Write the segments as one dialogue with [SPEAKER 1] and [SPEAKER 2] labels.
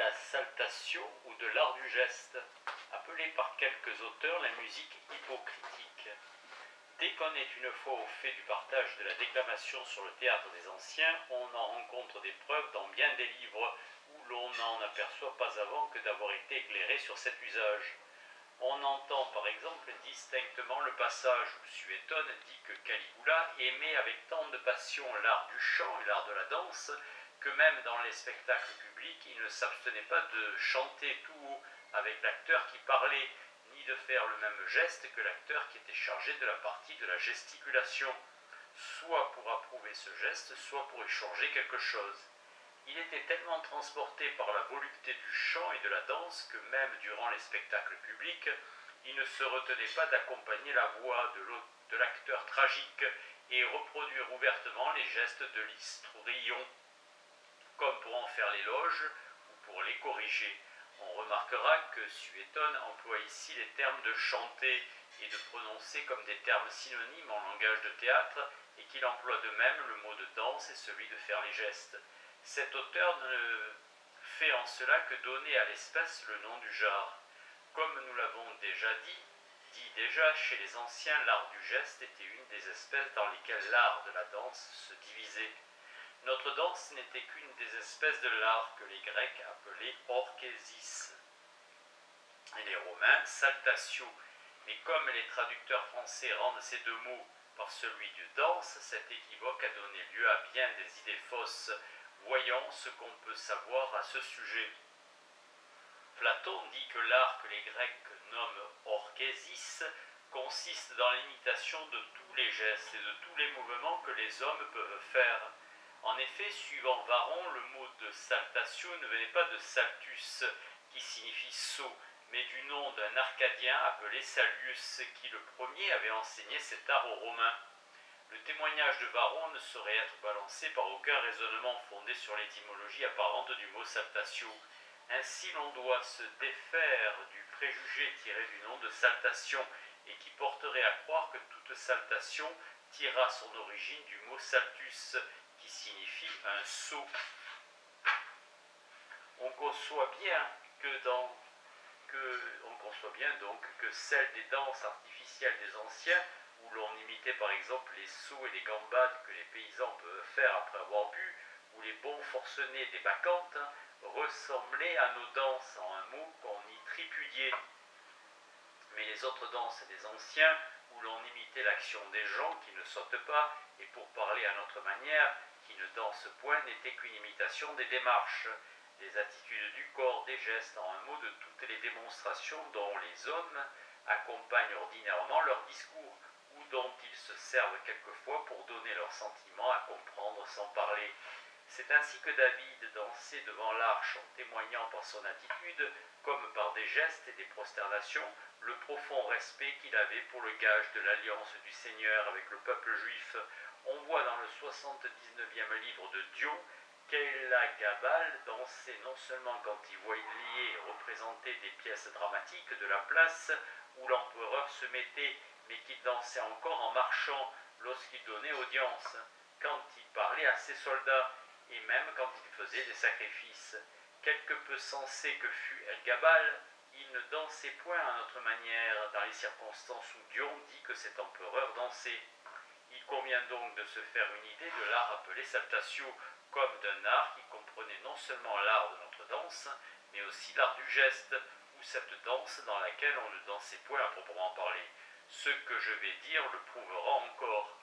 [SPEAKER 1] la saltatio ou de l'art du geste, appelée par quelques auteurs la musique hypocritique. Dès qu'on est une fois au fait du partage de la déclamation sur le théâtre des anciens, on en rencontre des preuves dans bien des livres où l'on n'en aperçoit pas avant que d'avoir été éclairé sur cet usage. On entend par exemple distinctement le passage où Suétone dit que Caligula aimait avec tant de passion l'art du chant et l'art de la danse que même dans les spectacles publics, il ne s'abstenait pas de chanter tout haut avec l'acteur qui parlait, ni de faire le même geste que l'acteur qui était chargé de la partie de la gesticulation, soit pour approuver ce geste, soit pour échanger quelque chose. Il était tellement transporté par la volupté du chant et de la danse que même durant les spectacles publics, il ne se retenait pas d'accompagner la voix de l'acteur tragique et reproduire ouvertement les gestes de l'histrion, comme pour en faire l'éloge ou pour les corriger. On remarquera que Suétone emploie ici les termes de chanter et de prononcer comme des termes synonymes en langage de théâtre et qu'il emploie de même le mot de danse et celui de faire les gestes. Cet auteur ne fait en cela que donner à l'espèce le nom du genre. Comme nous l'avons déjà dit déjà chez les anciens, l'art du geste était une des espèces dans lesquelles l'art de la danse se divisait. Notre danse n'était qu'une des espèces de l'art que les Grecs appelaient orchesis et les Romains saltatio. Mais comme les traducteurs français rendent ces deux mots par celui de danse, cet équivoque a donné lieu à bien des idées fausses. Voyons ce qu'on peut savoir à ce sujet. Platon dit que l'art que les Grecs nomment orchesis consiste dans l'imitation de tous les gestes et de tous les mouvements que les hommes peuvent faire. En effet, suivant Varron, le mot de saltatio ne venait pas de saltus, qui signifie saut, mais du nom d'un Arcadien appelé Salius, qui le premier avait enseigné cet art aux Romains. Le témoignage de Varron ne saurait être balancé par aucun raisonnement fondé sur l'étymologie apparente du mot saltatio. Ainsi, l'on doit se défaire du préjugé tiré du nom de saltation et qui porterait à croire que toute saltation tira son origine du mot saltus, qui signifie un saut. On conçoit bien donc que celle des danses artificielles des anciens, où l'on imitait par exemple les sauts et les gambades que les paysans peuvent faire après avoir bu, ou les bons forcenés des bacchantes, ressemblait à nos danses, en un mot qu'on y tripudiait. Mais les autres danses des anciens, où l'on imitait l'action des gens qui ne sautent pas, et pour parler à notre manière, qui ne dansent point, n'étaient qu'une imitation des démarches, des attitudes du corps, des gestes, en un mot de toutes les démonstrations dont les hommes accompagnent ordinairement leur discours, ou dont ils se servent quelquefois pour donner leurs sentiments à comprendre sans parler. C'est ainsi que David dansait devant l'arche en témoignant par son attitude, comme par des gestes et des prosternations, le profond respect qu'il avait pour le gage de l'alliance du Seigneur avec le peuple juif. On voit dans le 79e livre de Dion qu'Elagabal dansait non seulement quand il voyait représenter des pièces dramatiques de la place où l'empereur se mettait, mais qu'il dansait encore en marchant lorsqu'il donnait audience, quand il parlait à ses soldats, et même quand il faisait des sacrifices. Quelque peu sensé que fût Elgabal, il ne dansait point à notre manière dans les circonstances où Dion dit que cet empereur dansait. Il convient donc de se faire une idée de l'art appelé saltatio, comme d'un art qui comprenait non seulement l'art de notre danse, mais aussi l'art du geste, ou cette danse dans laquelle on ne dansait point à proprement parler. Ce que je vais dire le prouvera encore.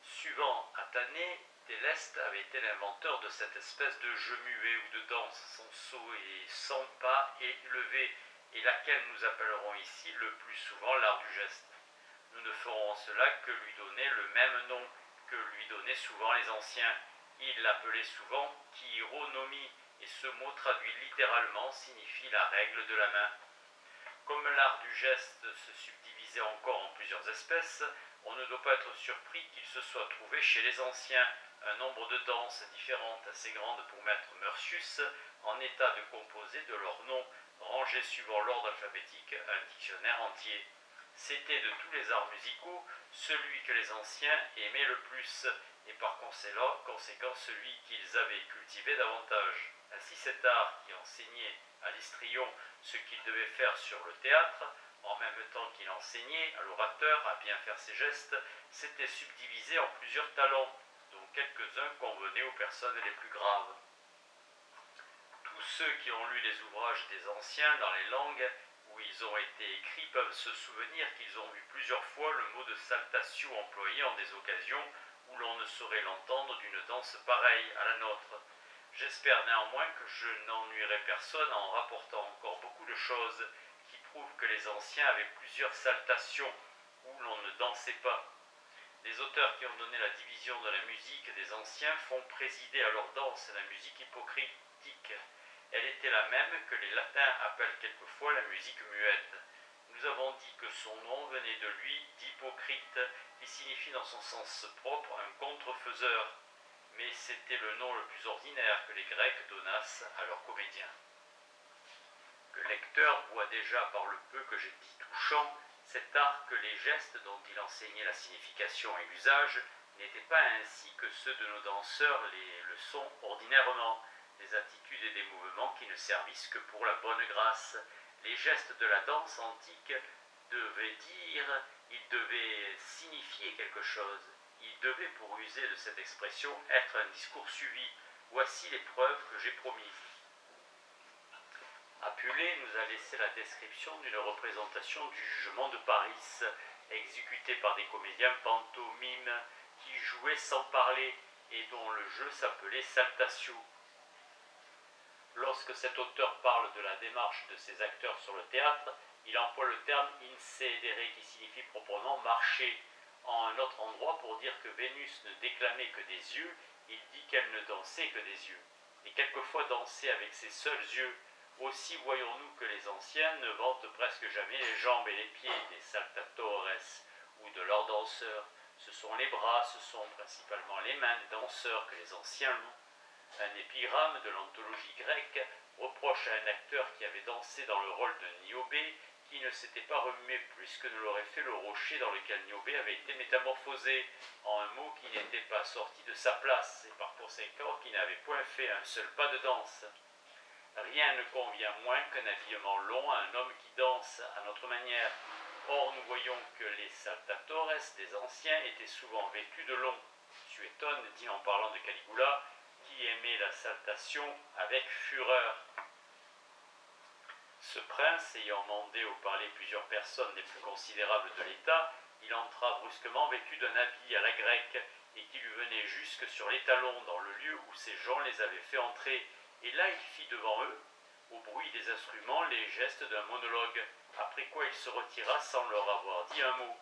[SPEAKER 1] Suivant Athanée, Téleste avait été l'inventeur de cette espèce de jeu muet ou de danse sans saut et sans pas élevé, et laquelle nous appellerons ici le plus souvent l'art du geste. Nous ne ferons cela que lui donner le même nom que lui donnaient souvent les anciens. Ils l'appelaient souvent chironomie, et ce mot traduit littéralement signifie la règle de la main. Comme l'art du geste se subdivisait encore en plusieurs espèces, on ne doit pas être surpris qu'il se soit trouvé chez les anciens un nombre de danses différentes assez grandes pour maître Meursius, en état de composer de leurs noms, rangés suivant l'ordre alphabétique, un dictionnaire entier. C'était de tous les arts musicaux celui que les anciens aimaient le plus, et par conséquent celui qu'ils avaient cultivé davantage. Ainsi cet art qui enseignait à l'histrion ce qu'il devait faire sur le théâtre, en même temps qu'il enseignait à l'orateur à bien faire ses gestes, s'était subdivisé en plusieurs talents, dont quelques-uns convenaient aux personnes les plus graves. Tous ceux qui ont lu les ouvrages des anciens dans les langues où ils ont été écrits peuvent se souvenir qu'ils ont vu plusieurs fois le mot de saltatio employé en des occasions où l'on ne saurait l'entendre d'une danse pareille à la nôtre. J'espère néanmoins que je n'ennuierai personne en rapportant encore beaucoup de choses qui prouvent que les anciens avaient plusieurs saltations où l'on ne dansait pas. Les auteurs qui ont donné la division de la musique des anciens font présider à leur danse la musique hypocritique. Elle était la même que les latins appellent quelquefois la musique muette. Nous avons dit que son nom venait de lui, d'hypocrite, qui signifie dans son sens propre un contrefaiseur. Mais c'était le nom le plus ordinaire que les Grecs donnassent à leurs comédiens. Le lecteur voit déjà par le peu que j'ai dit touchant cet art que les gestes dont il enseignait la signification et l'usage n'étaient pas ainsi que ceux de nos danseurs le sont ordinairement, des attitudes et des mouvements qui ne servissent que pour la bonne grâce. Les gestes de la danse antique devaient dire, ils devaient signifier quelque chose. Ils devaient, pour user de cette expression, être un discours suivi. Voici les preuves que j'ai promises. Apulée nous a laissé la description d'une représentation du jugement de Paris, exécutée par des comédiens pantomimes qui jouaient sans parler et dont le jeu s'appelait saltatio. Lorsque cet auteur parle de la démarche de ses acteurs sur le théâtre, il emploie le terme incedere qui signifie proprement marcher. En un autre endroit, pour dire que Vénus ne déclamait que des yeux, il dit qu'elle ne dansait que des yeux, et quelquefois dansait avec ses seuls yeux. Aussi voyons-nous que les anciens ne vantent presque jamais les jambes et les pieds des saltatores ou de leurs danseurs. Ce sont les bras, ce sont principalement les mains des danseurs que les anciens louent. Un épigramme de l'anthologie grecque reproche à un acteur qui avait dansé dans le rôle de Niobé qui ne s'était pas remué plus que ne l'aurait fait le rocher dans lequel Niobé avait été métamorphosé, en un mot qui n'était pas sorti de sa place et par conséquent qui n'avait point fait un seul pas de danse. Rien ne convient moins qu'un habillement long à un homme qui danse à notre manière. Or, nous voyons que les saltatores des anciens étaient souvent vêtus de long. Suétone dit en parlant de Caligula, qui aimait la saltation avec fureur. Ce prince, ayant mandé au palais plusieurs personnes les plus considérables de l'État, il entra brusquement vêtu d'un habit à la grecque, et qui lui venait jusque sur les talons dans le lieu où ces gens les avaient fait entrer. Et là il fit devant eux, au bruit des instruments, les gestes d'un monologue, après quoi il se retira sans leur avoir dit un mot.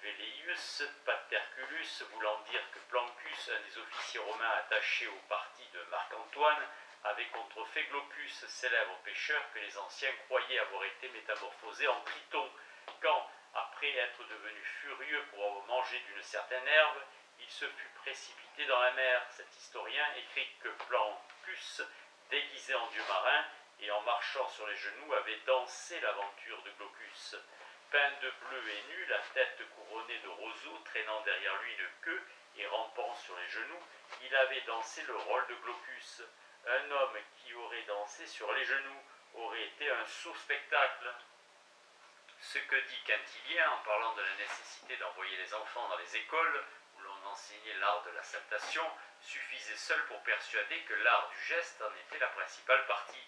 [SPEAKER 1] Velleius Paterculus, voulant dire que Plancus, un des officiers romains attachés au parti de Marc-Antoine, avait contrefait Glaucus, célèbre pêcheur que les anciens croyaient avoir été métamorphosé en triton, quand, après être devenu furieux pour avoir mangé d'une certaine herbe, il se fut précipité dans la mer. Cet historien écrit que Plancus, déguisé en dieu marin et en marchant sur les genoux, avait dansé l'aventure de Glaucus. Peint de bleu et nu, la tête couronnée de roseaux, traînant derrière lui une queue et rampant sur les genoux, il avait dansé le rôle de Glaucus. Un homme qui aurait dansé sur les genoux aurait été un sot spectacle. Ce que dit Quintilien en parlant de la nécessité d'envoyer les enfants dans les écoles où l'on enseignait l'art de la saltation suffisait seul pour persuader que l'art du geste en était la principale partie.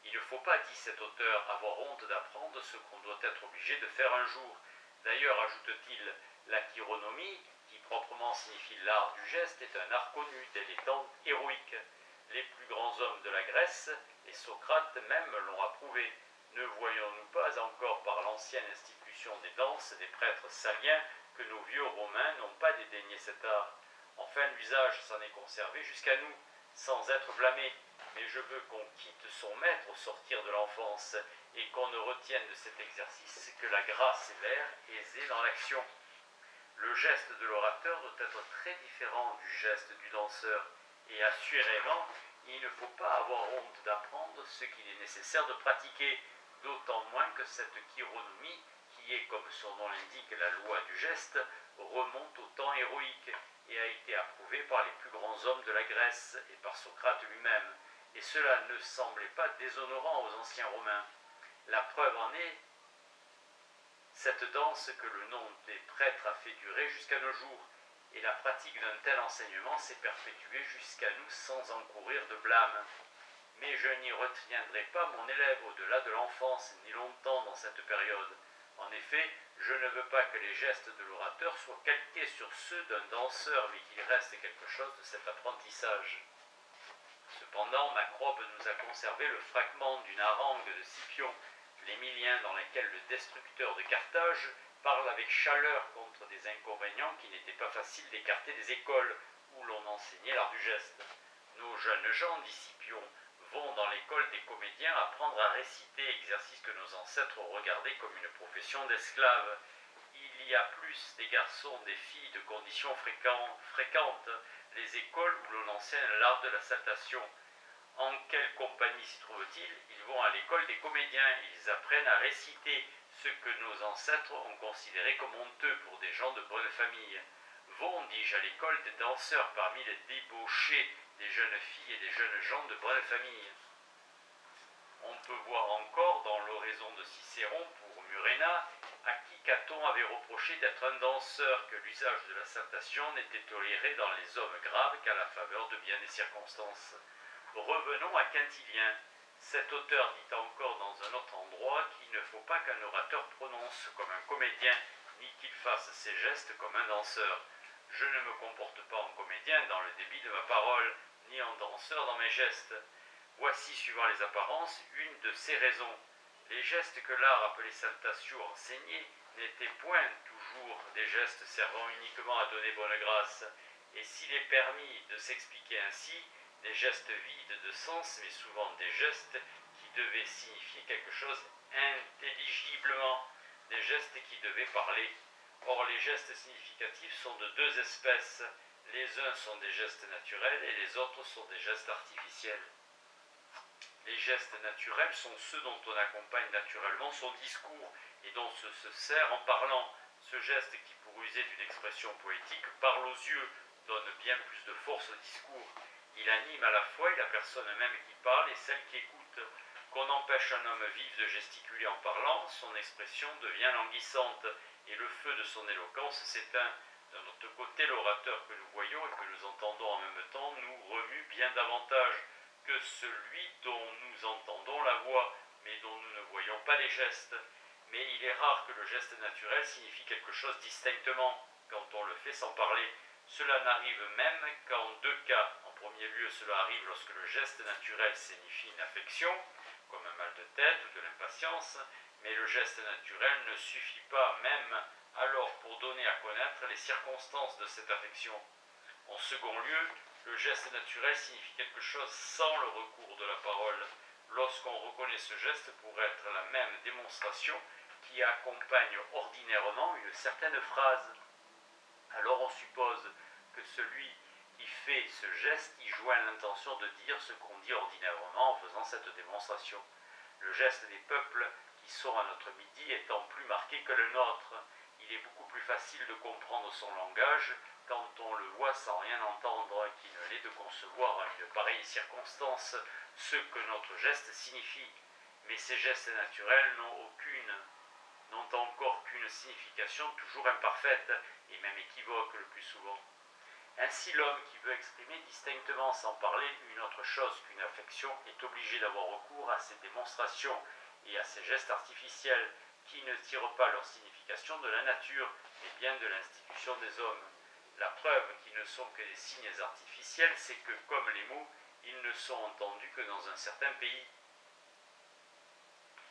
[SPEAKER 1] Il ne faut pas, dit cet auteur, avoir honte d'apprendre ce qu'on doit être obligé de faire un jour. D'ailleurs, ajoute-t-il, la chironomie, qui proprement signifie l'art du geste, est un art connu dès les temps héroïques. Les plus grands hommes de la Grèce, et Socrate même, l'ont approuvé. Ne voyons-nous pas encore par l'ancienne institution des danses des prêtres saliens que nos vieux Romains n'ont pas dédaigné cet art? Enfin, l'usage s'en est conservé jusqu'à nous, sans être blâmé. Mais je veux qu'on quitte son maître au sortir de l'enfance et qu'on ne retienne de cet exercice que la grâce et l'air aisé dans l'action. Le geste de l'orateur doit être très différent du geste du danseur, et assurément, il ne faut pas avoir honte d'apprendre ce qu'il est nécessaire de pratiquer, d'autant moins que cette chironomie, qui est, comme son nom l'indique, la loi du geste, remonte au temps héroïque. et a été approuvé par les plus grands hommes de la Grèce et par Socrate lui-même, et cela ne semblait pas déshonorant aux anciens Romains. La preuve en est cette danse que le nom des prêtres a fait durer jusqu'à nos jours, et la pratique d'un tel enseignement s'est perpétuée jusqu'à nous sans encourir de blâme. Mais je n'y retiendrai pas mon élève au-delà de l'enfance, ni longtemps dans cette période. En effet, je ne veux pas que les gestes de l'orateur soient calqués sur ceux d'un danseur, mais qu'il reste quelque chose de cet apprentissage. Cependant, Macrobe nous a conservé le fragment d'une harangue de Scipion, l'Émilien, dans laquelle le destructeur de Carthage parle avec chaleur contre des inconvénients qui n'étaient pas faciles d'écarter des écoles où l'on enseignait l'art du geste. Nos jeunes gens, dit Scipion, vont dans l'école des comédiens apprendre à réciter, exercice que nos ancêtres ont regardé comme une profession d'esclaves. Il y a plus des garçons, des filles de conditions fréquentes les écoles où l'on enseigne l'art de la saltation. En quelle compagnie s'y trouvent-ils? Ils vont à l'école des comédiens, ils apprennent à réciter ce que nos ancêtres ont considéré comme honteux pour des gens de bonne famille. Vont, dis-je, à l'école des danseurs parmi les débauchés des jeunes filles et des jeunes gens de bonne famille. On peut voir encore dans l'oraison de Cicéron pour Muréna, à qui Caton avait reproché d'être un danseur, que l'usage de la saltation n'était toléré dans les hommes graves qu'à la faveur de bien des circonstances. Revenons à Quintilien. Cet auteur dit encore dans un autre endroit qu'il ne faut pas qu'un orateur prononce comme un comédien, ni qu'il fasse ses gestes comme un danseur. Je ne me comporte pas en comédien dans le débit de ma parole, ni en danseur dans mes gestes. Voici, suivant les apparences, une de ces raisons. Les gestes que l'art appelé saltatio enseignait n'étaient point toujours des gestes servant uniquement à donner bonne grâce, et s'il est permis de s'expliquer ainsi, des gestes vides de sens, mais souvent des gestes qui devaient signifier quelque chose intelligiblement, des gestes qui devaient parler. Or, les gestes significatifs sont de deux espèces. Les uns sont des gestes naturels et les autres sont des gestes artificiels. Les gestes naturels sont ceux dont on accompagne naturellement son discours et dont on se sert en parlant. Ce geste qui, pour user d'une expression poétique, parle aux yeux, donne bien plus de force au discours. Il anime à la fois et la personne même qui parle et celle qui écoute. Qu'on empêche un homme vif de gesticuler en parlant, son expression devient languissante et le feu de son éloquence s'éteint. D'un autre côté, l'orateur que nous voyons et que nous entendons en même temps nous remue bien davantage que celui dont nous entendons la voix, mais dont nous ne voyons pas les gestes. Mais il est rare que le geste naturel signifie quelque chose distinctement, quand on le fait sans parler. Cela n'arrive même qu'en deux cas. En premier lieu, cela arrive lorsque le geste naturel signifie une affection, comme un mal de tête ou de l'impatience, mais le geste naturel ne suffit pas même alors pour donner à connaître les circonstances de cette affection. En second lieu, le geste naturel signifie quelque chose sans le recours de la parole, lorsqu'on reconnaît ce geste pour être la même démonstration qui accompagne ordinairement une certaine phrase. Alors on suppose que celui qui fait ce geste y joint l'intention de dire ce qu'on dit ordinairement en faisant cette démonstration. Le geste des peuples qui sont à notre midi étant plus marqué que le nôtre, il est beaucoup plus facile de comprendre son langage quand on le voit sans rien entendre qu'il ne l'est de concevoir à une pareille circonstance ce que notre geste signifie. Mais ces gestes naturels n'ont encore qu'une signification toujours imparfaite et même équivoque le plus souvent. Ainsi, l'homme qui veut exprimer distinctement sans parler une autre chose qu'une affection est obligé d'avoir recours à ces démonstrations et à ces gestes artificiels qui ne tirent pas leur signification de la nature, mais bien de l'institution des hommes. La preuve qu'ils ne sont que des signes artificiels, c'est que, comme les mots, ils ne sont entendus que dans un certain pays.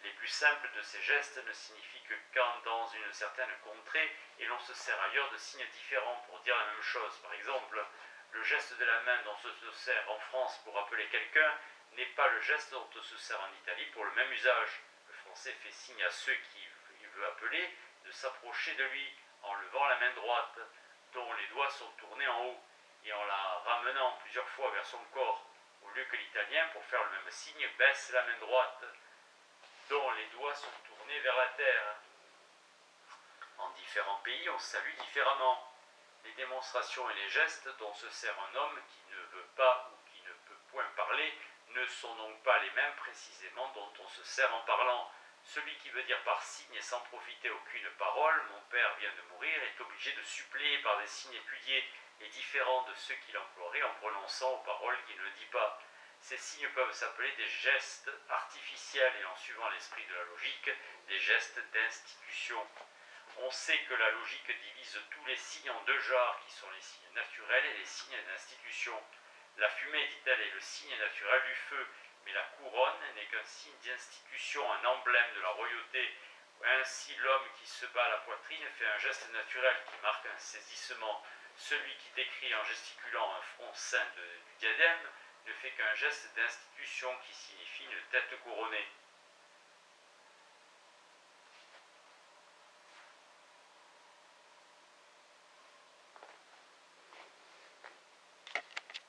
[SPEAKER 1] Les plus simples de ces gestes ne signifient que quand dans une certaine contrée, et l'on se sert ailleurs de signes différents pour dire la même chose. Par exemple, le geste de la main dont on se sert en France pour appeler quelqu'un n'est pas le geste dont on se sert en Italie pour le même usage. Le français fait signe à ceux qu'il veut appeler de s'approcher de lui en levant la main droite, dont les doigts sont tournés en haut, et en la ramenant plusieurs fois vers son corps, au lieu que l'italien, pour faire le même signe, baisse la main droite, dont les doigts sont tournés vers la terre. En différents pays, on salue différemment. Les démonstrations et les gestes dont se sert un homme qui ne veut pas ou qui ne peut point parler ne sont donc pas les mêmes précisément dont on se sert en parlant. Celui qui veut dire par signe et sans profiter aucune parole « mon père vient de mourir » est obligé de suppléer par des signes étudiés et différents de ceux qu'il emploierait en prononçant aux paroles qu'il ne dit pas. Ces signes peuvent s'appeler des gestes artificiels et en suivant l'esprit de la logique, des gestes d'institution. On sait que la logique divise tous les signes en deux genres qui sont les signes naturels et les signes d'institution. La fumée, dit-elle, est le signe naturel du feu, mais la couronne n'est qu'un signe d'institution, un emblème de la royauté. Ainsi, l'homme qui se bat à la poitrine fait un geste naturel qui marque un saisissement. Celui qui décrit en gesticulant un front ceint du diadème ne fait qu'un geste d'institution qui signifie une tête couronnée.